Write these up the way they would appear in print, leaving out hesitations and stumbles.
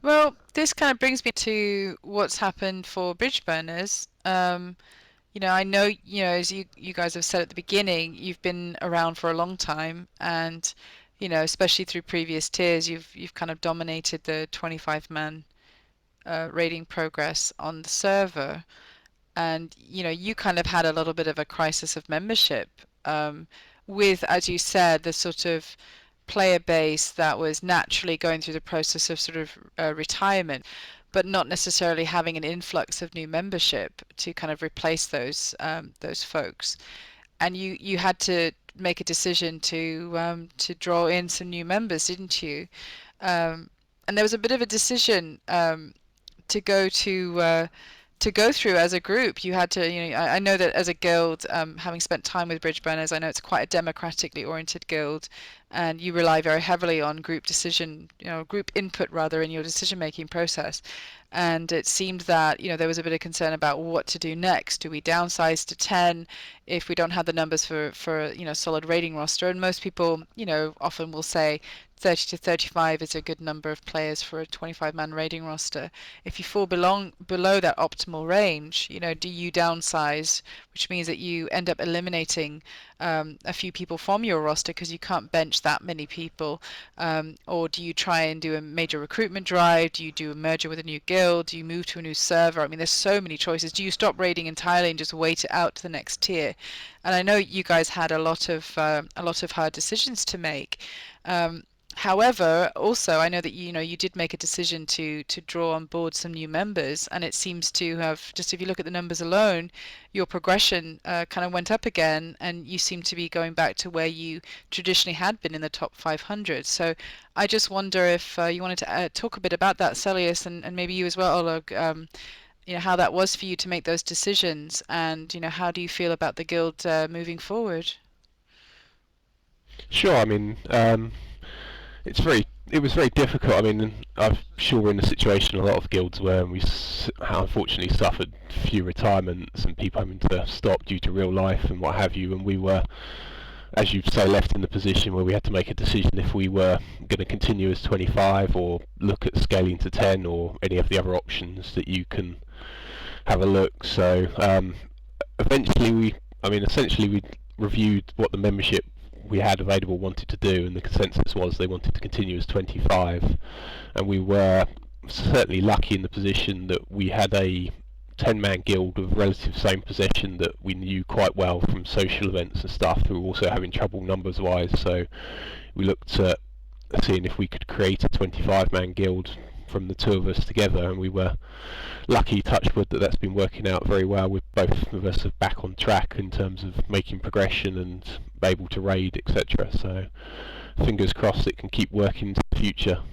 Well, this kind of brings me to what's happened for Bridgeburners. I know, as you guys have said at the beginning, you've been around for a long time, and especially through previous tiers, you've kind of dominated the 25-man rating progress on the server, and you kind of had a little bit of a crisis of membership, with, as you said, the sort of player base that was naturally going through the process of sort of retirement, but not necessarily having an influx of new membership to kind of replace those folks. And you had to make a decision to draw in some new members, didn't you? And there was a bit of a decision to go to go through as a group. You had to, I know that as a guild, having spent time with Bridgeburners, I know it's quite a democratically oriented guild, and you rely very heavily on group decision, group input rather, in your decision making process. And it seemed that there was a bit of concern about what to do next. Do we downsize to 10 if we don't have the numbers for solid rating roster? And most people often will say 30 to 35 is a good number of players for a 25-man rating roster. If you fall below that optimal range, do you downsize, which means that you end up eliminating a few people from your roster because you can't bench that many people? Or do you try and do a major recruitment drive? Do you do a merger with a new guild? Do you move to a new server? I mean, there's so many choices. Do you stop raiding entirely and just wait it out to the next tier? And I know you guys had a lot of hard decisions to make. However, also I know that you did make a decision to draw on board some new members, and it seems to have, just if you look at the numbers alone, your progression kind of went up again, and you seem to be going back to where you traditionally had been in the top 500. So I just wonder if you wanted to talk a bit about that, Celeus, and maybe you as well, Olog. How that was for you to make those decisions, and how do you feel about the guild moving forward? Sure. I mean, it was very difficult. I mean, I'm sure we're in a situation in a lot of guilds where we unfortunately suffered few retirements and people having to stop due to real life and what have you. And we were, as you say, left in the position where we had to make a decision if we were going to continue as 25 or look at scaling to 10 or any of the other options that you can have a look. So eventually essentially we reviewed what the membership we had available wanted to do, and the consensus was they wanted to continue as 25, and we were certainly lucky in the position that we had a 10-man guild of relative same possession that we knew quite well from social events and stuff, who were also having trouble numbers wise. So we looked at seeing if we could create a 25-man guild from the two of us together, and we were lucky, touch wood, that that's been working out very well, with both of us back on track in terms of making progression and able to raid, etc. So fingers crossed it can keep working into the future.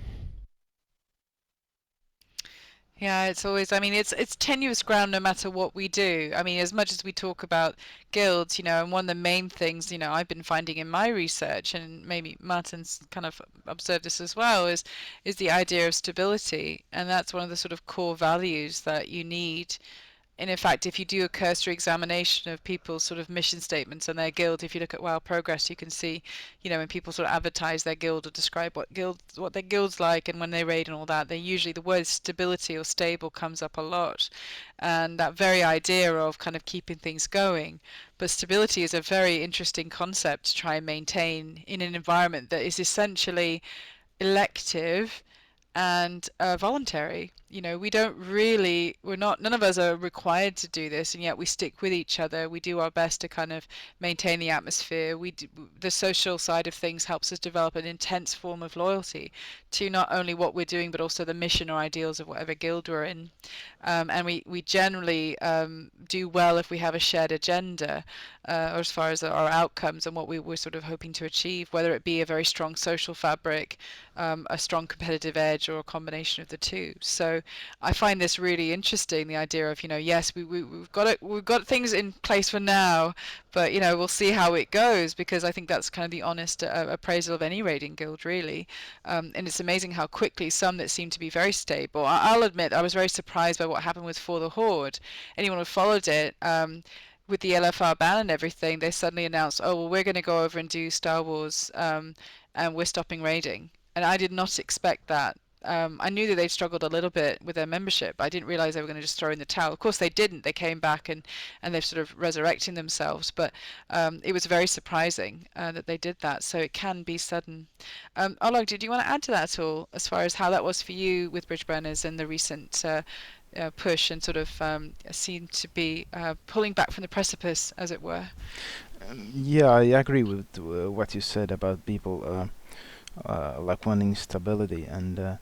Yeah, it's always, I mean, it's tenuous ground no matter what we do. I mean, as much as we talk about guilds, and one of the main things, I've been finding in my research, and maybe Martin's kind of observed this as well, is the idea of stability. And that's one of the sort of core values that you need. And in fact, if you do a cursory examination of people's sort of mission statements and their guild, if you look at WoW Progress, you can see, when people sort of advertise their guild or describe what their guild's like, and when they raid and all that, they usually, the word stability or stable comes up a lot, and that very idea of kind of keeping things going. But stability is a very interesting concept to try and maintain in an environment that is essentially elective and voluntary. We don't really, we're not, none of us are required to do this, and yet we stick with each other. We do our best to kind of maintain the atmosphere. The social side of things helps us develop an intense form of loyalty to not only what we're doing, but also the mission or ideals of whatever guild we're in. And we generally do well if we have a shared agenda, or as far as our outcomes and what we're sort of hoping to achieve, whether it be a very strong social fabric, a strong competitive edge, or a combination of the two. So I find this really interesting, the idea of, yes, we've got things in place for now, but we'll see how it goes, because I think that's kind of the honest appraisal of any raiding guild, really. And it's amazing how quickly some that seem to be very stable. I'll admit I was very surprised by what happened with For the Horde. Anyone who followed it, with the LFR ban and everything, they suddenly announced, oh, well, we're going to go over and do Star Wars, and we're stopping raiding. And I did not expect that. I knew that they'd struggled a little bit with their membership. I didn't realize they were going to just throw in the towel. Of course, they didn't. They came back and they've sort of resurrecting themselves. But it was very surprising that they did that. So it can be sudden. Olog, did you want to add to that at all, as far as how that was for you with Bridgeburners and the recent push and sort of seem to be pulling back from the precipice, as it were? Yeah, I agree with what you said about people like wanting stability, and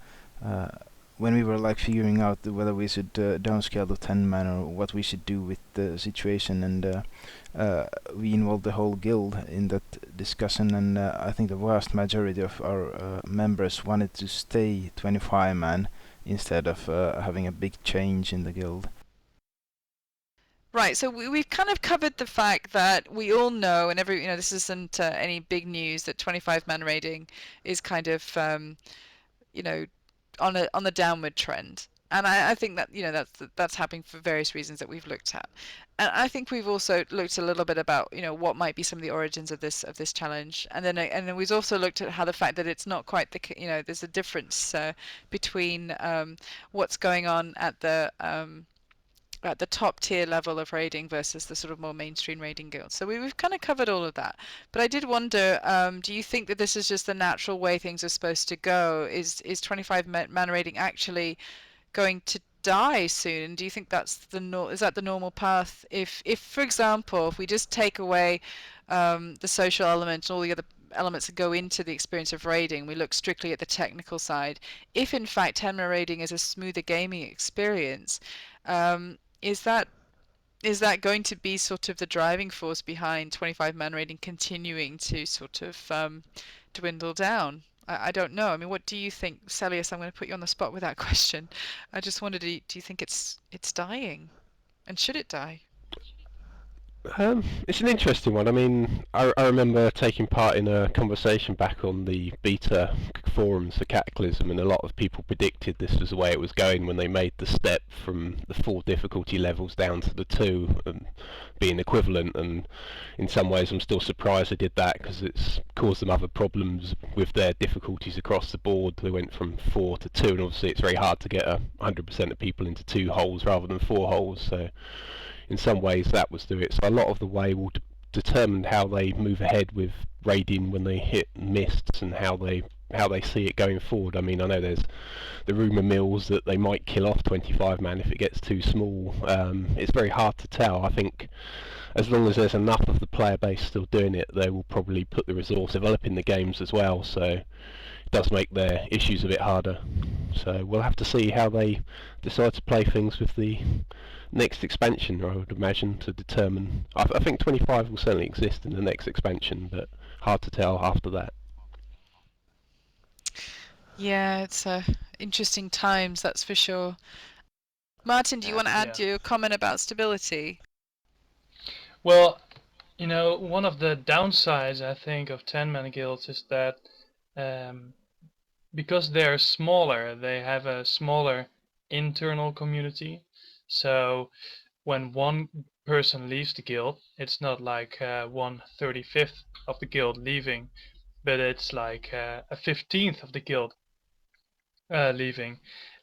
when we were like figuring out whether we should downscale to 10 man or what we should do with the situation, and we involved the whole guild in that discussion, and I think the vast majority of our members wanted to stay 25 man instead of having a big change in the guild. Right, so we've kind of covered the fact that we all know, and this isn't any big news, that 25-man raiding is kind of, on the downward trend. And I think that that's happening for various reasons that we've looked at. And I think we've also looked a little bit about what might be some of the origins of this challenge. And then we've also looked at how the fact that it's not quite there's a difference between what's going on at the top tier level of raiding versus the sort of more mainstream raiding guilds. So we've kind of covered all of that. But I did wonder, do you think that this is just the natural way things are supposed to go? Is 25 man raiding actually going to die soon? And do you think that's is that the normal path? If for example, if we just take away the social element and all the other elements that go into the experience of raiding, we look strictly at the technical side. If in fact 10-man raiding is a smoother gaming experience, is that going to be sort of the driving force behind 25-man raiding continuing to sort of dwindle down? I don't know. I mean, what do you think, Celeus? I'm going to put you on the spot with that question. I just wondered, do you think it's dying, and should it die? It's an interesting one. I mean, I remember taking part in a conversation back on the beta forums for Cataclysm, and a lot of people predicted this was the way it was going when they made the step from the 4 difficulty levels down to the 2 being equivalent. And in some ways I'm still surprised they did that, because it's caused them other problems with their difficulties across the board. They went from 4 to 2, and obviously it's very hard to get 100% of people into 2 holes rather than 4 holes, so in some ways that was to it. So a lot of the way will determine how they move ahead with raiding when they hit mists, and how they see it going forward. I mean, I know there's the rumour mills that they might kill off 25 man if it gets too small. It's very hard to tell. I think as long as there's enough of the player base still doing it, they will probably put the resource developing the games as well, so it does make their issues a bit harder. So we'll have to see how they decide to play things with the next expansion, I would imagine, to determine. I think 25 will certainly exist in the next expansion, but hard to tell after that. Yeah, it's interesting times, that's for sure. Maarten, do you want to add your comment about stability? Well, one of the downsides, I think, of 10-man guilds is that because they're smaller, they have a smaller internal community. So when one person leaves the guild, it's not like 1/35th of the guild leaving, but it's like a 15th of the guild leaving.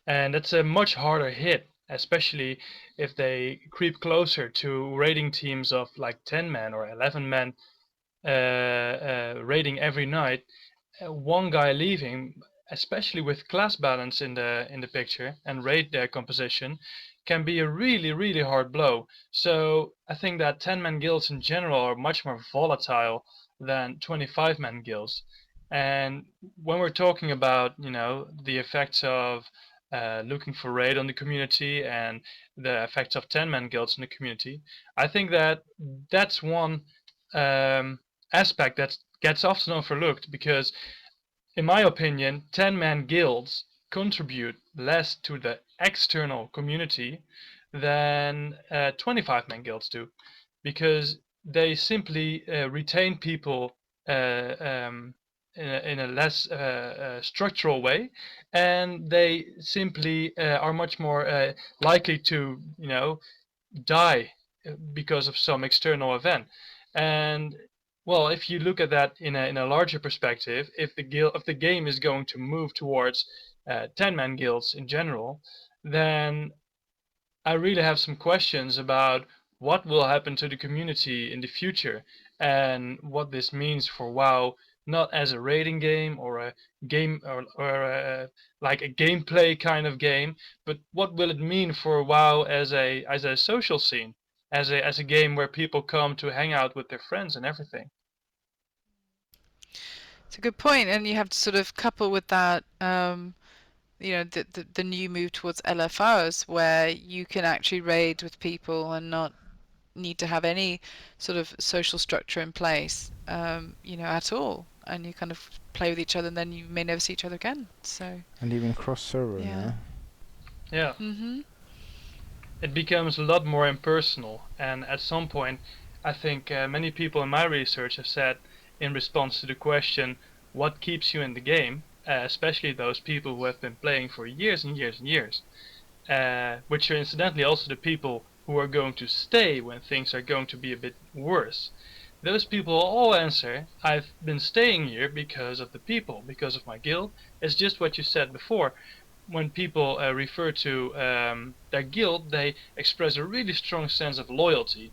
And that's a much harder hit, especially if they creep closer to raiding teams of like 10 men or 11 men raiding every night. One guy leaving, especially with class balance in the picture and raid composition, can be a really hard blow. So I think that 10-man guilds in general are much more volatile than 25-man guilds. And when we're talking about the effects of looking for raid on the community and the effects of 10-man guilds in the community, I think that that's one aspect that gets often overlooked, because in my opinion 10-man guilds contribute less to the external community than 25-man guilds do, because they simply retain people in a less structural way, and they simply are much more likely to die because of some external event. And well, if you look at that in a larger perspective, if the game is going to move towards 10-man guilds in general, then I really have some questions about what will happen to the community in the future and what this means for WoW, not as a raiding game or a game like a gameplay kind of game, but what will it mean for WoW as a social scene, as a game where people come to hang out with their friends and everything. It's a good point, and you have to sort of couple with that, the new move towards LFRs, where you can actually raid with people and not need to have any sort of social structure in place, at all, and you kind of play with each other, and then you may never see each other again. So And even cross-server yeah. now. Yeah. Mhm. It becomes a lot more impersonal, and at some point I think many people in my research have said, in response to the question what keeps you in the game, especially those people who have been playing for years and years and years, which are incidentally also the people who are going to stay when things are going to be a bit worse. Those people all answer, I've been staying here because of the people, because of my guild. It's just what you said before. When people refer to their guild, they express a really strong sense of loyalty.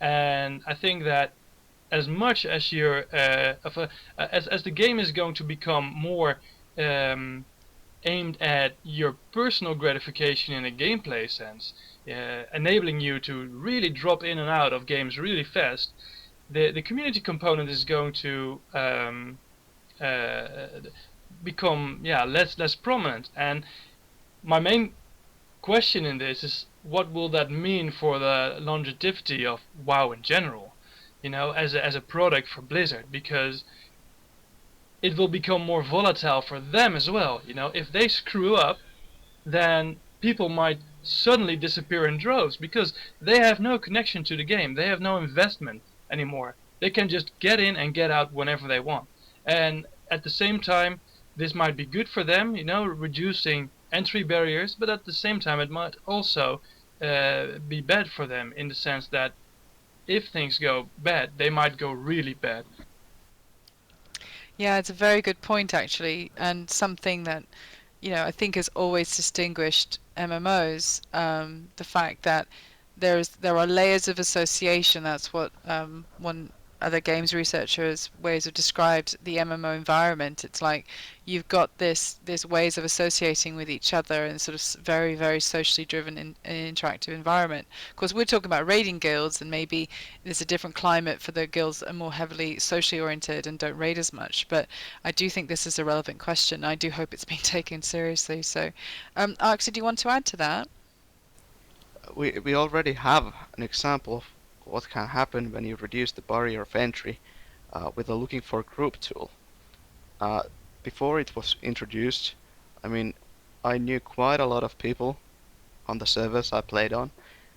And I think that as much as you're as the game is going to become more aimed at your personal gratification in a gameplay sense, enabling you to really drop in and out of games really fast, the community component is going to uh, become less prominent. And my main question in this is, what will that mean for the longevity of WoW in general? As a product for Blizzard, because it will become more volatile for them as well. If they screw up, then people might suddenly disappear in droves because they have no connection to the game. They have no investment anymore. They can just get in and get out whenever they want. And at the same time, this might be good for them, reducing entry barriers, but at the same time it might also be bad for them, in the sense that if things go bad, they might go really bad. Yeah, it's a very good point actually, and something that I think has always distinguished MMOs. The fact that there are layers of association. That's what one other games researchers ways have described the MMO environment. It's like you've got this ways of associating with each other in sort of very, very socially driven interactive environment. Of course, we're talking about raiding guilds, and maybe there's a different climate for the guilds that are more heavily socially oriented and don't raid as much. But I do think this is a relevant question. I do hope it's being taken seriously. So, Arxie, do you want to add to that? We already have an example of what can happen when you reduce the barrier of entry with the looking for group tool. Before it was introduced, I knew quite a lot of people on the servers I played on,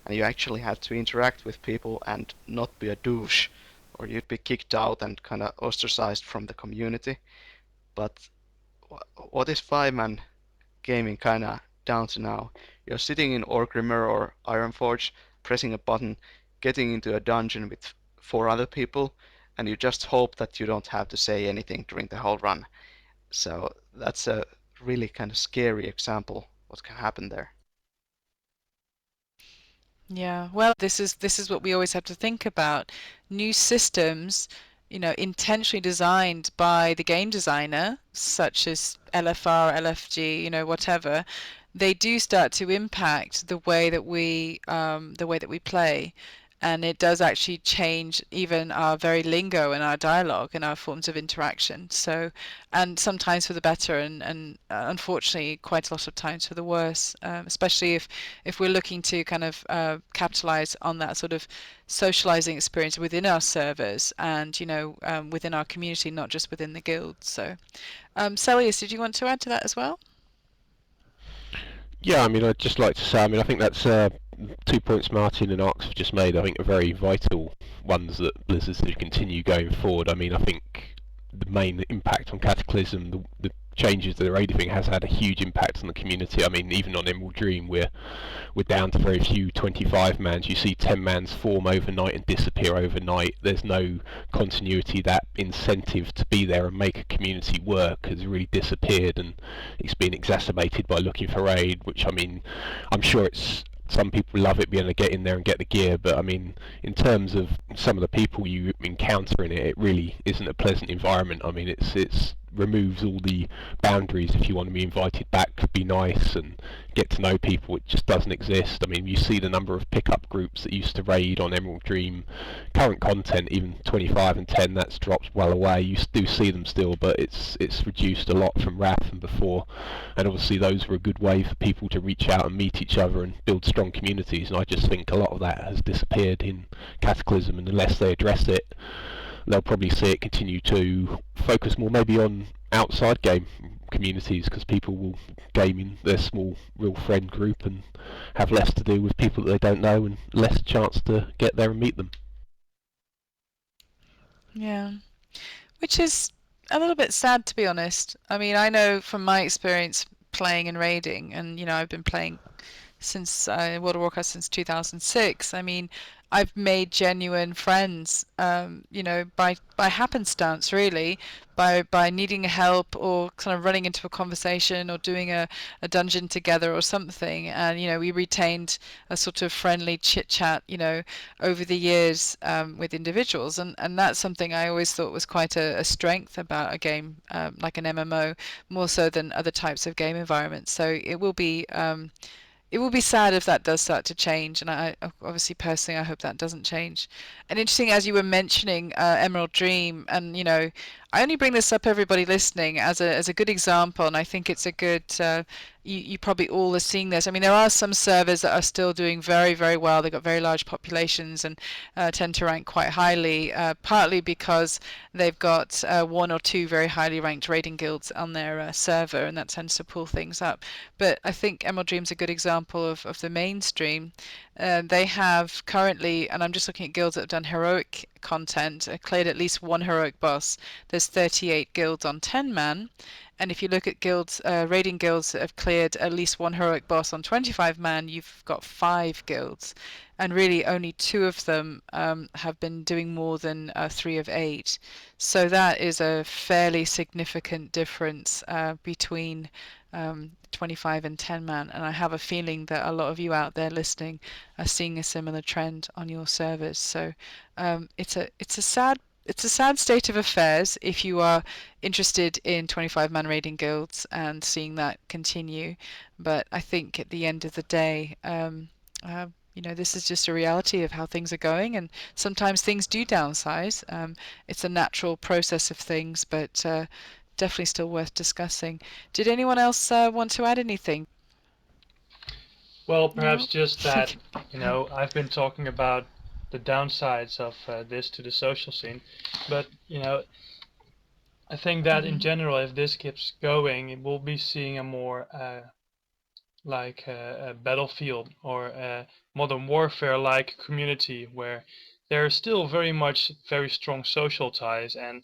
and you actually had to interact with people and not be a douche, or you'd be kicked out and kind of ostracized from the community. But what is 5-man gaming kind of down to now? You're sitting in Orgrimmar or Ironforge, pressing a button, getting into a dungeon with 4 other people, and you just hope that you don't have to say anything during the whole run. So that's a really kind of scary example what can happen there. Yeah, well, this is what we always have to think about. New systems, intentionally designed by the game designer, such as LFR, LFG, whatever, they do start to impact the way that we play. And it does actually change even our very lingo and our dialogue and our forms of interaction. So, and sometimes for the better, and unfortunately, quite a lot of times for the worse. Especially if we're looking to kind of capitalize on that sort of socializing experience within our servers and within our community, not just within the guild. So, Celeus, did you want to add to that as well? Yeah, I'd just like to say, I think that's 2 points Martin and Arx have just made, I think are very vital ones that Blizzard should continue going forward. I think the main impact on Cataclysm, the changes to the raiding thing has had a huge impact on the community. I mean, even on Emerald Dream, we're down to very few 25 mans. You see 10 mans form overnight and disappear overnight. There's no continuity. That incentive to be there and make a community work has really disappeared, and it's been exacerbated by looking for raid, which, I mean, I'm sure it's some people love it being able to get in there and get the gear, but I mean, in terms of some of the people you encounter in it, it really isn't a pleasant environment. I mean, it's removes all the boundaries. If you want to be invited back, be nice and get to know people, it just doesn't exist. I mean, you see the number of pickup groups that used to raid on Emerald Dream. Current content, even 25 and 10, that's dropped well away. You do see them still, but it's reduced a lot from Wrath and before. And obviously those were a good way for people to reach out and meet each other and build strong communities, and I just think a lot of that has disappeared in Cataclysm, and unless they address it, they'll probably see it continue to focus more maybe on outside game communities, because people will game in their small real friend group and have less to do with people that they don't know and less chance to get there and meet them. Yeah, which is a little bit sad, to be honest. I mean, I know from my experience playing and raiding, and I've been playing since World of Warcraft since 2006. I mean, I've made genuine friends, by happenstance, really, by needing help or kind of running into a conversation or doing a dungeon together or something, and we retained a sort of friendly chit chat, over the years with individuals, and that's something I always thought was quite a strength about a game like an MMO, more so than other types of game environments. So it will be sad if that does start to change, and I obviously personally I hope that doesn't change. And interesting, as you were mentioning Emerald Dream, and I only bring this up, everybody listening, as a good example, and I think it's a good. You probably all are seeing this. I mean, there are some servers that are still doing very, very well. They've got very large populations and tend to rank quite highly, partly because they've got one or two very highly ranked raiding guilds on their server, and that tends to pull things up. But I think Emerald Dream's a good example of the mainstream. They have currently, and I'm just looking at guilds that have done heroic content, cleared at least one heroic boss. There's 38 guilds on 10 man. And if you look at guilds, raiding guilds that have cleared at least one heroic boss on 25 man, you've got 5 guilds. And really only 2 of them have been doing more than 3 of 8. So that is a fairly significant difference between 25 and 10 man. And I have a feeling that a lot of you out there listening are seeing a similar trend on your servers. So it's a sad state of affairs if you are interested in 25-man raiding guilds and seeing that continue. But I think at the end of the day, this is just a reality of how things are going, and sometimes things do downsize. It's a natural process of things, but definitely still worth discussing. Did anyone else want to add anything? Well, perhaps No? just that, I've been talking about the downsides of this to the social scene, but I think that in general, if this keeps going, we'll be seeing a more like a battlefield or a modern warfare like community where there are still very much very strong social ties and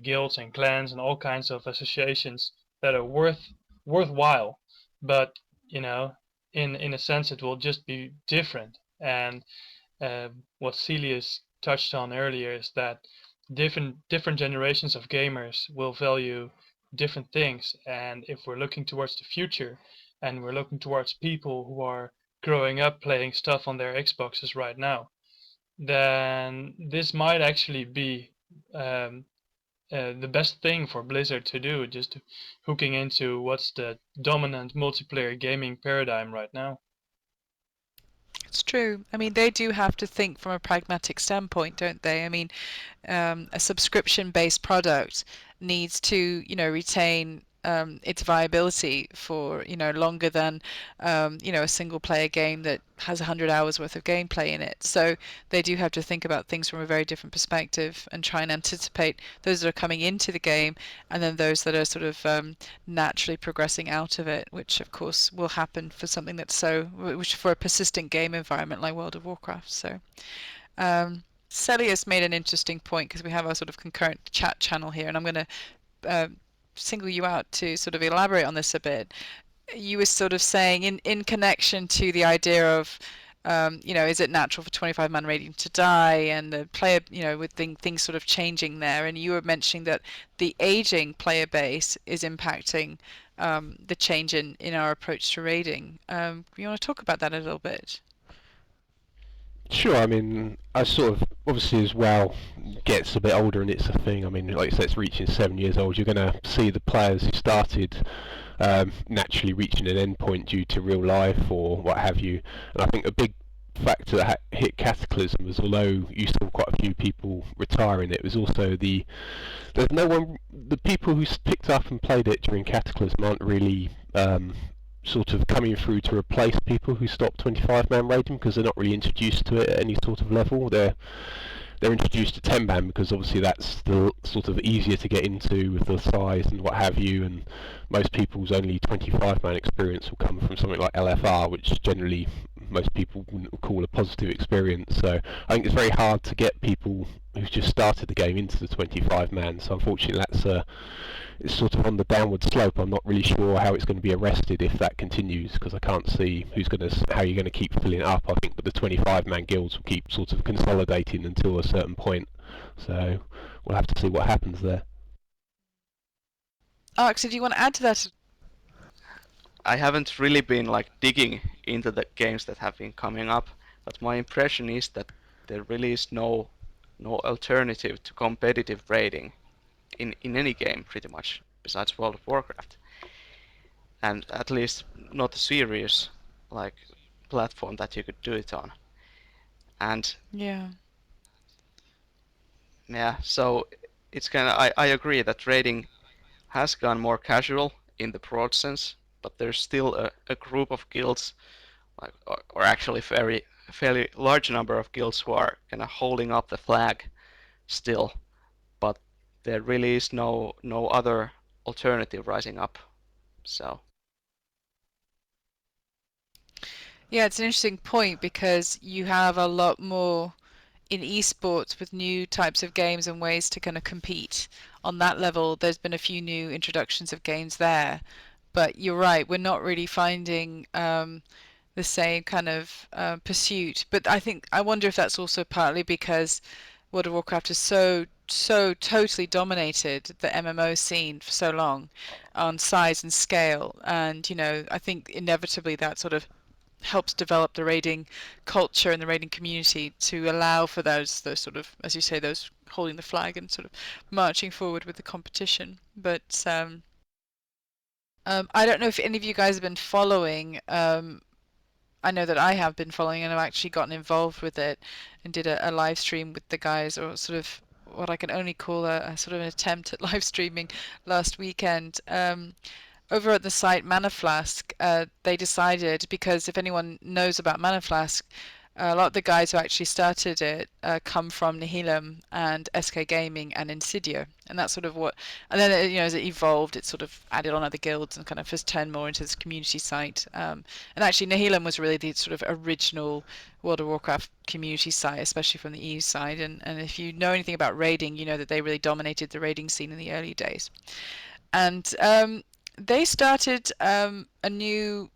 guilds and clans and all kinds of associations that are worthwhile, but in a sense it will just be different. And what Celeus touched on earlier is that different generations of gamers will value different things, and if we're looking towards the future and we're looking towards people who are growing up playing stuff on their Xboxes right now, then this might actually be the best thing for Blizzard to do, just hooking into what's the dominant multiplayer gaming paradigm right now. It's true. I mean, they do have to think from a pragmatic standpoint, don't they? I mean, a subscription-based product needs to, retain its viability for, longer than, a single-player game that has 100 hours worth of gameplay in it. So they do have to think about things from a very different perspective and try and anticipate those that are coming into the game, and then those that are sort of naturally progressing out of it, which of course will happen for something that's which for a persistent game environment like World of Warcraft. So Celeus made an interesting point because we have our sort of concurrent chat channel here, and I'm going to single you out to sort of elaborate on this a bit. You were sort of saying in connection to the idea of is it natural for 25-man rating to die, and the player, with things sort of changing there, and you were mentioning that the aging player base is impacting the change in our approach to raiding. You want to talk about that a little bit? Sure, I mean, I sort of, obviously as well gets a bit older and it's a thing, I mean, like you said, it's reaching 7 years old, you're going to see the players who started naturally reaching an end point due to real life or what have you. And I think a big factor that hit Cataclysm was, although you saw quite a few people retiring, it was also there's no one, the people who picked up and played it during Cataclysm aren't really sort of coming through to replace people who stopped 25-man raiding, because they're not really introduced to it at any sort of level. They're introduced to 10-man because obviously that's the sort of easier to get into with the size and what have you, and most people's only 25-man experience will come from something like LFR, which generally most people wouldn't call a positive experience. So I think it's very hard to get people who've just started the game into the 25-man. So unfortunately it's sort of on the downward slope. I'm not really sure how it's going to be arrested if that continues, because I can't see how you're going to keep filling it up. I think that the 25-man guilds will keep sort of consolidating until a certain point. So we'll have to see what happens there. Alex, do you want to add to that? I haven't really been like digging into the games that have been coming up, but my impression is that there really is no alternative to competitive raiding in any game pretty much besides World of Warcraft, and at least not a serious like platform that you could do it on. And Yeah. So it's kind of, I agree that raiding has gone more casual in the broad sense, but there's still a group of guilds, like, or actually fairly large number of guilds who are kind of holding up the flag still, but there really is no other alternative rising up. So Yeah, it's an interesting point because you have a lot more in esports with new types of games and ways to kind of compete on that level. There's been a few new introductions of games there, but you're right, we're not really finding the same kind of pursuit. But I wonder if that's also partly because World of Warcraft has so totally dominated the MMO scene for so long on size and scale, and I think inevitably that sort of helps develop the raiding culture and the raiding community to allow for those sort of, as you say, those holding the flag and sort of marching forward with the competition. But I don't know if any of you guys have been following. I know that I have been following, and I've actually gotten involved with it and did a live stream with the guys, or sort of what I can only call a sort of an attempt at live streaming last weekend. Over at the site Mana Flask, they decided, because if anyone knows about Mana Flask, a lot of the guys who actually started it come from Nihilum and SK Gaming and Insidio, and that's sort of what. And then as it evolved, it sort of added on other guilds and kind of just turned more into this community site. And actually, Nihilum was really the sort of original World of Warcraft community site, especially from the EU side. And if you know anything about raiding, you know that they really dominated the raiding scene in the early days. And they started a new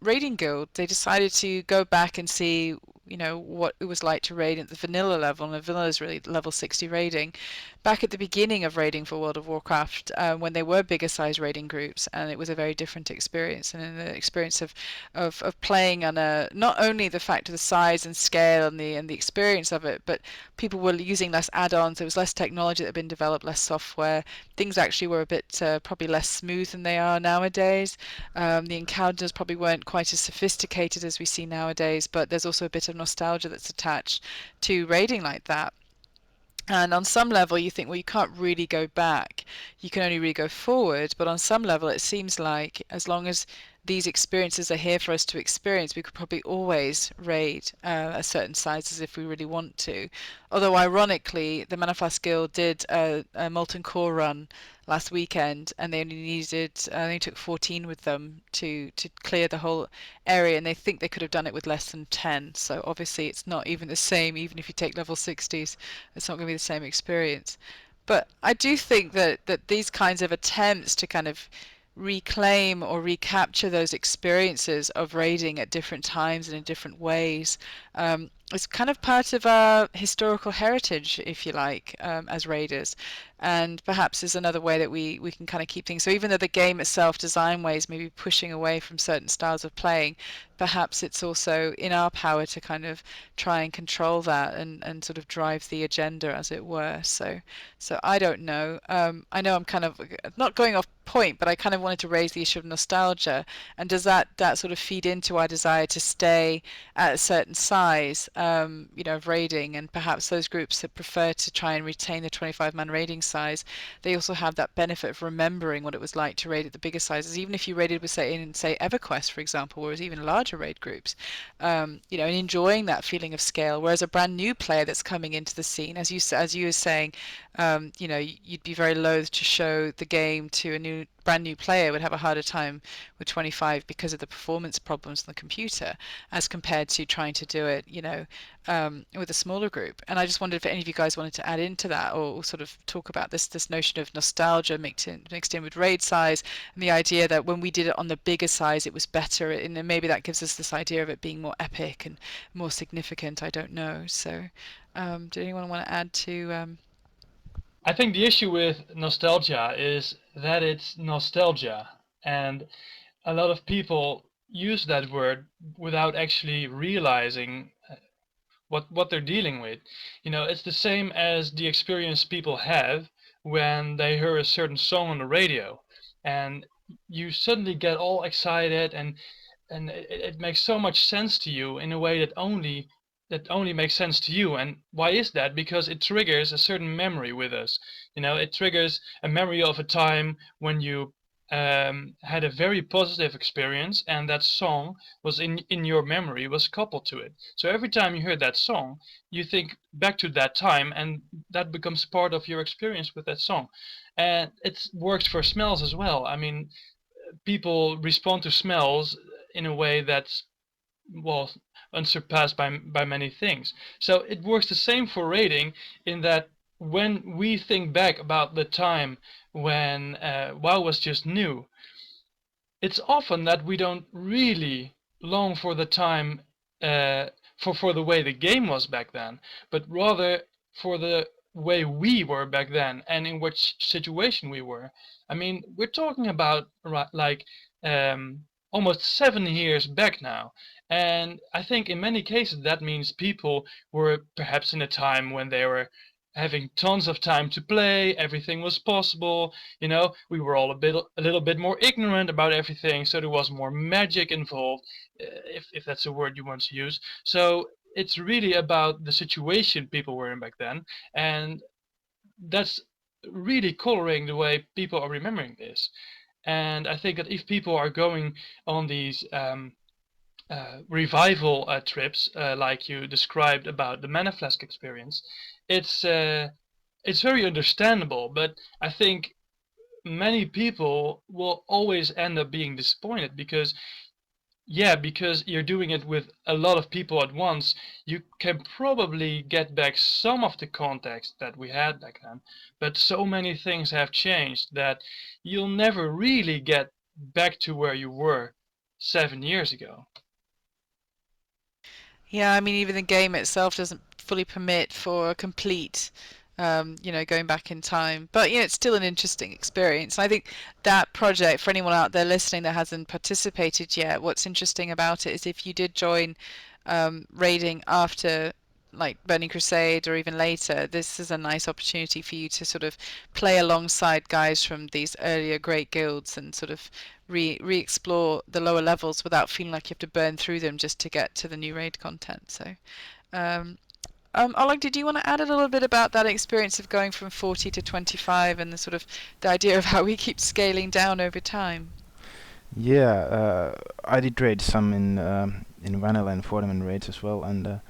raiding guild. They decided to go back and see what it was like to raid at the vanilla level, and the vanilla is really level 60 raiding, back at the beginning of raiding for World of Warcraft, when they were bigger size raiding groups, and it was a very different experience. And in the experience of playing on not only the fact of the size and scale and the experience of it, but people were using less add-ons. There was less technology that had been developed, less software. Things actually were a bit probably less smooth than they are nowadays. The encounters probably weren't quite as sophisticated as we see nowadays, but there's also a bit of nostalgia that's attached to raiding like that. And on some level you think, well, you can't really go back, you can only really go forward. But on some level it seems like as long as these experiences are here for us to experience, we could probably always raid a certain sizes if we really want to. Although ironically, the Manifest Guild did a Molten Core run last weekend, and they only took 14 with them to clear the whole area, and they think they could have done it with less than 10. So obviously it's not even the same. Even if you take level 60s, it's not going to be the same experience. But I do think that these kinds of attempts to kind of reclaim or recapture those experiences of raiding at different times and in different ways is kind of part of our historical heritage, if you like, as raiders, and perhaps is another way that we can kind of keep things. So even though the game itself, design ways, may be pushing away from certain styles of playing, perhaps it's also in our power to kind of try and control that and sort of drive the agenda, as it were. So I don't know. I know I'm kind of not going off point, but I kind of wanted to raise the issue of nostalgia, and does that sort of feed into our desire to stay at a certain size, of raiding, and perhaps those groups that prefer to try and retain the 25-man raiding size, they also have that benefit of remembering what it was like to raid at the bigger sizes, even if you raided with, say, EverQuest, for example, where it was even larger raid groups, and enjoying that feeling of scale. Whereas a brand new player that's coming into the scene, as you were saying, you'd be very loath to show the game to a brand new player, would have a harder time with 25 because of the performance problems on the computer, as compared to trying to do it, with a smaller group. And I just wondered if any of you guys wanted to add into that, or sort of talk about this notion of nostalgia mixed in with raid size, and the idea that when we did it on the bigger size, it was better, and then maybe that gives us this idea of it being more epic and more significant. I don't know. So, did anyone want to add to? I think the issue with nostalgia is that it's nostalgia, and a lot of people use that word without actually realizing what they're dealing with. It's the same as the experience people have when they hear a certain song on the radio, and you suddenly get all excited, and it makes so much sense to you in a way that only makes sense to you. And why is that? Because it triggers a certain memory with us. It triggers a memory of a time when you had a very positive experience, and that song was in your memory, was coupled to it. So every time you hear that song, you think back to that time, and that becomes part of your experience with that song. And it works for smells as well. I mean, people respond to smells in a way that's, well, unsurpassed by many things. So it works the same for rating, in that when we think back about the time when WoW was just new, it's often that we don't really long for the time, for the way the game was back then, but rather for the way we were back then and in which situation we were. I mean, we're talking about like almost 7 years back now. And I think in many cases that means people were perhaps in a time when they were having tons of time to play, everything was possible, we were all a little bit more ignorant about everything, so there was more magic involved, if that's a word you want to use. So it's really about the situation people were in back then, and that's really coloring the way people are remembering this. And I think that if people are going on these revival trips, like you described about the Mana Flask experience, it's very understandable. But I think many people will always end up being disappointed, because you're doing it with a lot of people at once. You can probably get back some of the context that we had back then, but so many things have changed that you'll never really get back to where you were 7 years ago. Yeah, I mean, even the game itself doesn't fully permit for a complete, going back in time. But it's still an interesting experience. I think that project, for anyone out there listening that hasn't participated yet, what's interesting about it is if you did join raiding after like Burning Crusade or even later, this is a nice opportunity for you to sort of play alongside guys from these earlier great guilds and sort of re-explore the lower levels without feeling like you have to burn through them just to get to the new raid content. So, Olog, did you want to add a little bit about that experience of going from 40 to 25 and the idea of how we keep scaling down over time? Yeah, I did raid some in vanilla and tournament raids as well, and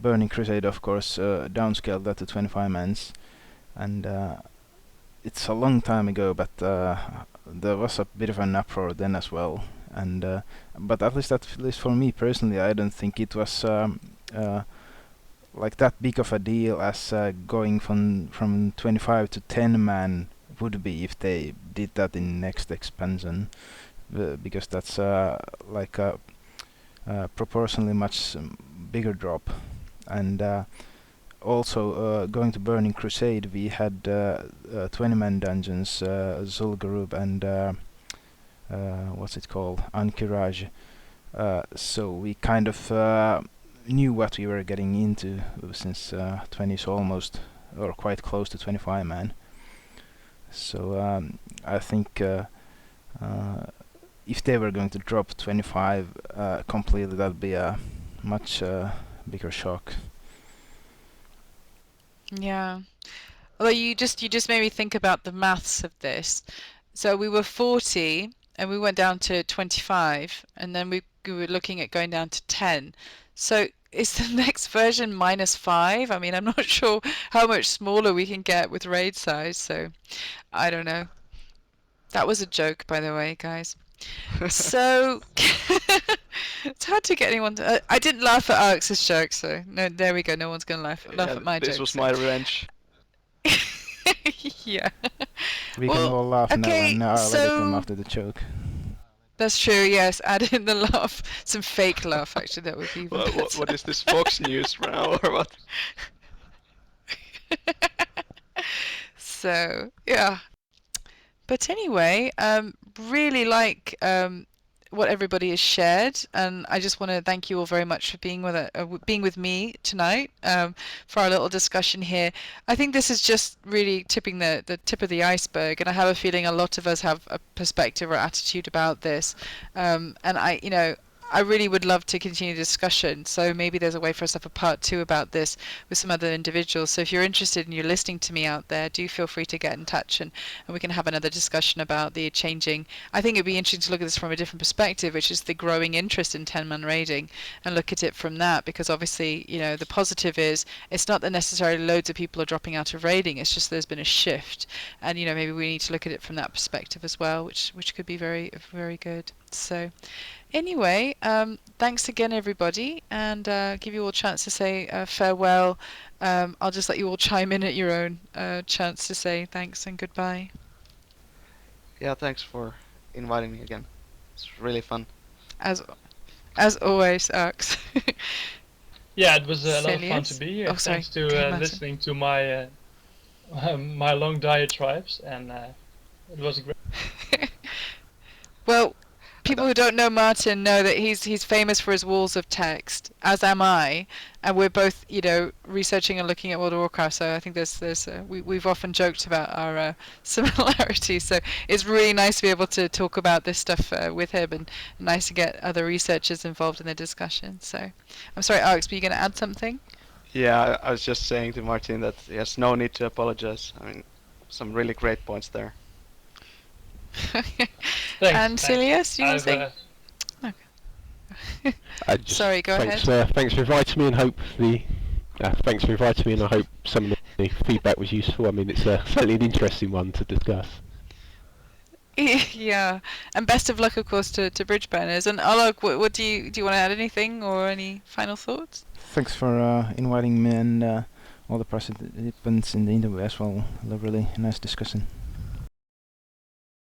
Burning Crusade, of course, downscaled that to 25 mans, and it's a long time ago, but there was a bit of an uproar then as well, and but at least for me personally, I don't think it was like that big of a deal as going from 25 to 10 man would be if they did that in next expansion, because that's like a proportionally much bigger drop, and also going to Burning Crusade, we had 20-man dungeons, Zul'Gurub and what's it called, Ankiraj. So we kind of knew what we were getting into, since 20 is almost or quite close to 25 man. So I think if they were going to drop 25 completely, that'd be a much bigger shock. Yeah. Although you just made me think about the maths of this. So we were 40 and we went down to 25, and then we were looking at going down to 10. So is the next version -5? I mean, I'm not sure how much smaller we can get with raid size, so I don't know. That was a joke, by the way, guys. So it's hard to get anyone to. I didn't laugh at Alex's joke, so no, there we go. No one's gonna laugh Yeah, at my joke. this was so. my revenge. Yeah. We can all laugh now, okay, and I'll edit them so after the joke. that's true. Yes, add in the laugh, some fake laugh. Actually, that would be even better. What is this Fox News now, or what? So yeah. But anyway, really like what everybody has shared, and I just want to thank you all very much for being with me tonight for our little discussion here. I think this is just really tipping the tip of the iceberg, and I have a feeling a lot of us have a perspective or attitude about this, and I really would love to continue the discussion, so maybe there's a way for us to have a part 2 about this with some other individuals. So if you're interested and you're listening to me out there, do feel free to get in touch, and we can have another discussion about the changing. I think it'd be interesting to look at this from a different perspective, which is the growing interest in 10-man raiding, and look at it from that, because obviously, the positive is it's not that necessarily loads of people are dropping out of raiding, it's just there's been a shift, and maybe we need to look at it from that perspective as well, which could be very, very good. So anyway, thanks again, everybody, and give you all a chance to say farewell. I'll just let you all chime in at your own chance to say thanks and goodbye. Yeah, thanks for inviting me again. It's really fun. As always, Ax. Yeah, it was a lot of fun to Celius? be here. Oh, sorry. Thanks Go to ahead, Maarten. listening to my my long diatribes, and it was great. Well, people who don't know Maarten know that he's famous for his walls of text, as am I, and we're both researching and looking at World of Warcraft. So I think we've often joked about our similarities. So it's really nice to be able to talk about this stuff with him, and nice to get other researchers involved in the discussion. So I'm sorry, Alex, were you going to add something? Yeah, I was just saying to Martin that he has no need to apologize. I mean, some really great points there. And Celius, you want to say? Sorry, go ahead. Thanks for inviting me, and thanks for inviting me, and I hope some of the feedback was useful. I mean, it's certainly an interesting one to discuss. Yeah, and best of luck, of course, to Bridgeburners. And Olog, what do you want to add anything or any final thoughts? Thanks for inviting me and all the participants in the interview as well. A really nice discussion.